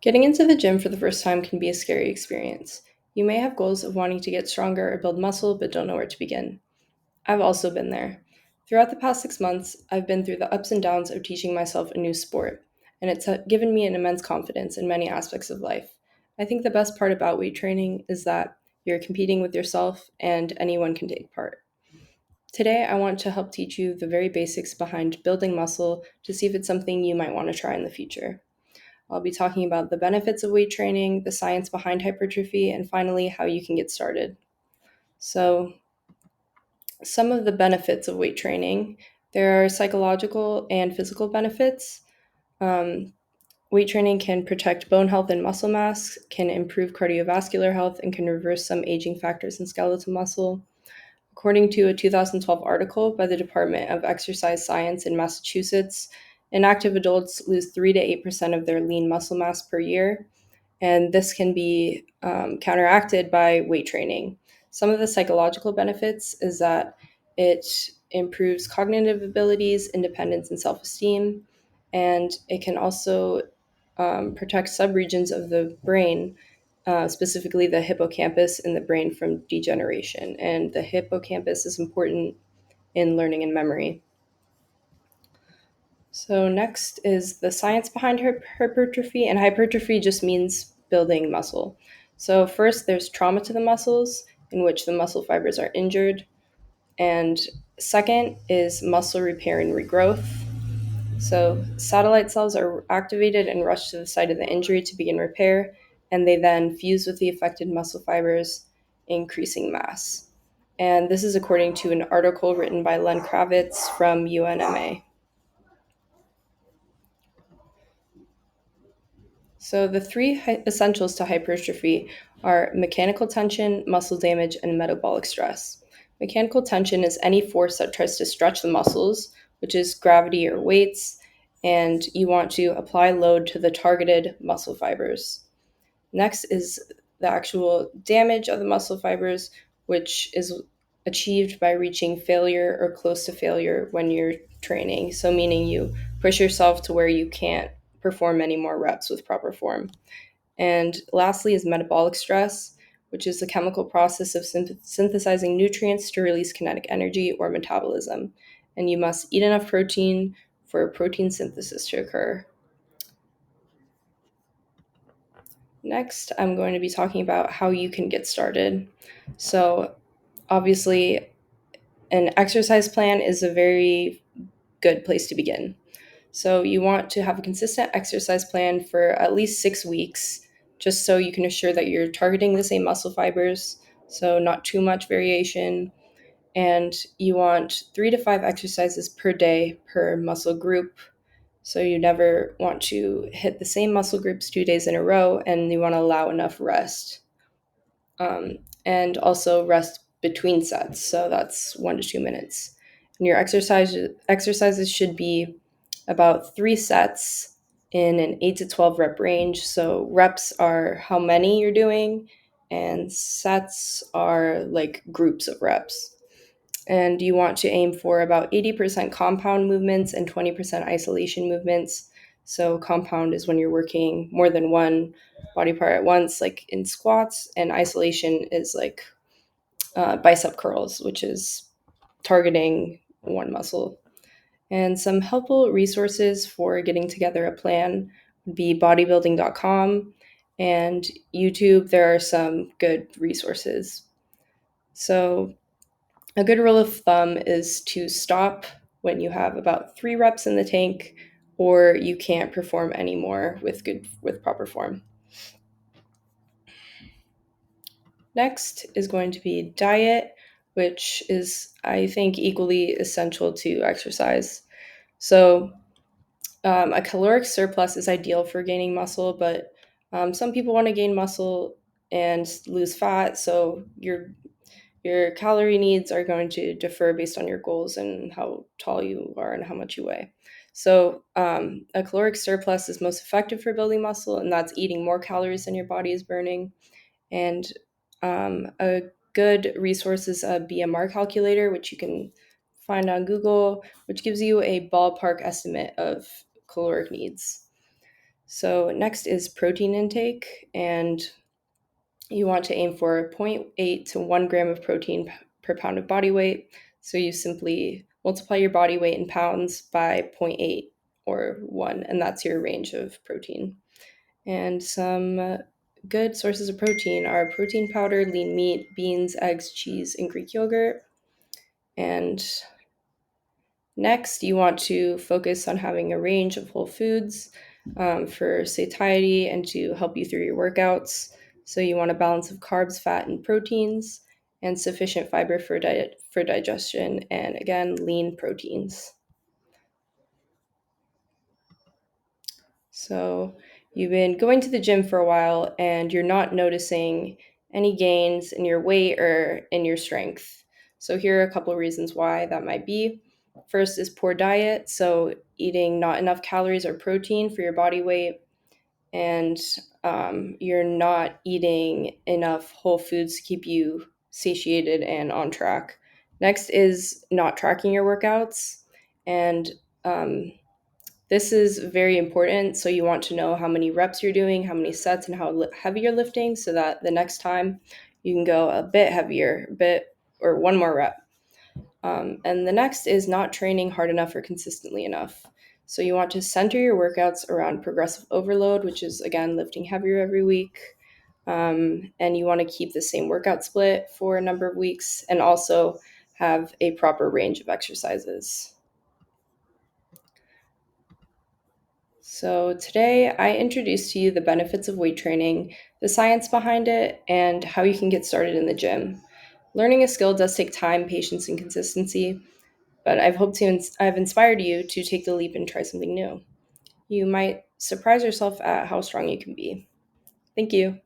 Getting into the gym for the first time can be a scary experience. You may have goals of wanting to get stronger or build muscle, but don't know where to begin. I've also been there. Throughout the past 6 months, I've been through the ups and downs of teaching myself a new sport, and it's given me an immense confidence in many aspects of life. I think the best part about weight training is that you're competing with yourself and anyone can take part. Today, I want to help teach you the very basics behind building muscle to see if it's something you might want to try in the future. I'll be talking about the benefits of weight training, the science behind hypertrophy, and finally, how you can get started. So, some of the benefits of weight training, there are psychological and physical benefits. Um, Weight training can protect bone health and muscle mass, can improve cardiovascular health, and can reverse some aging factors in skeletal muscle. According to a 2012 article by the Department of Exercise Science in Massachusetts, inactive adults lose 3 to 8% of their lean muscle mass per year, and this can be counteracted by weight training. Some of the psychological benefits is that it improves cognitive abilities, independence, and self esteem, and it can also protect subregions of the brain, specifically the hippocampus in the brain, from degeneration. And the hippocampus is important in learning and memory. So, next is the science behind hypertrophy, and hypertrophy just means building muscle. So, first, there's trauma to the muscles, in which the muscle fibers are injured. And second is muscle repair and regrowth. So, satellite cells are activated and rush to the site of the injury to begin repair, and they then fuse with the affected muscle fibers, increasing mass. And this is according to an article written by Len Kravitz from UNMA. So, the three essentials to hypertrophy are mechanical tension, muscle damage, and metabolic stress. Mechanical tension is any force that tries to stretch the muscles, which is gravity or weights, and you want to apply load to the targeted muscle fibers. Next is the actual damage of the muscle fibers, which is achieved by reaching failure or close to failure when you're training. So, meaning you push yourself to where you can't perform any more reps with proper form. And lastly, is metabolic stress, which is the chemical process of synthesizing nutrients to release kinetic energy or metabolism. And you must eat enough protein for protein synthesis to occur. Next, I'm going to be talking about how you can get started. So, obviously, an exercise plan is a very good place to begin. So, you want to have a consistent exercise plan for at least 6 weeks, just so you can assure that you're targeting the same muscle fibers, so not too much variation. And you want 3 to 5 exercises per day per muscle group. So you never want to hit the same muscle groups 2 days in a row, and you want to allow enough rest. And also rest between sets. So that's 1 to 2 minutes. And your exercises should be about 3 sets in an 8 to 12 rep range. So reps are how many you're doing, and sets are like groups of reps. And you want to aim for about 80% compound movements and 20% isolation movements. So, compound is when you're working more than one body part at once, like in squats, and isolation is like bicep curls, which is targeting one muscle. And some helpful resources for getting together a plan would be bodybuilding.com and YouTube. There are some good resources. So, a good rule of thumb is to stop when you have about 3 reps in the tank, or you can't perform anymore with proper form. Next is going to be diet, which is, I think, equally essential to exercise. So, a caloric surplus is ideal for gaining muscle, but some people want to gain muscle and lose fat. So, your calorie needs are going to differ based on your goals and how tall you are and how much you weigh. So, a caloric surplus is most effective for building muscle, and that's eating more calories than your body is burning. And a good resource is a BMR calculator, which you can find on Google, which gives you a ballpark estimate of caloric needs. So next is protein intake, and you want to aim for zero point 0.8 to 1 gram of protein per pound of body weight. So you simply multiply your body weight in pounds by zero point 0.8 or 1, and that's your range of protein. And some good sources of protein are protein powder, lean meat, beans, eggs, cheese, and Greek yogurt. And next, you want to focus on having a range of whole foods for satiety and to help you through your workouts. So you want a balance of carbs, fat, and proteins, and sufficient fiber for diet for digestion, and again, lean proteins. So you've been going to the gym for a while and you're not noticing any gains in your weight or in your strength. So here are a couple of reasons why that might be. First is poor diet, so eating not enough calories or protein for your body weight, and you're not eating enough whole foods to keep you satiated and on track. Next is not tracking your workouts, and um, this is very important. So you want to know how many reps you're doing, how many sets, and how heavy you're lifting so that the next time you can go a bit heavier, a bit or one more rep. And the next is not training hard enough or consistently enough. So you want to center your workouts around progressive overload, which is again lifting heavier every week. And you want to keep the same workout split for a number of weeks and also have a proper range of exercises. So, today I introduced to you the benefits of weight training, the science behind it, and how you can get started in the gym. Learning a skill does take time, patience, and consistency, but I've inspired you to take the leap and try something new. You might surprise yourself at how strong you can be. Thank you.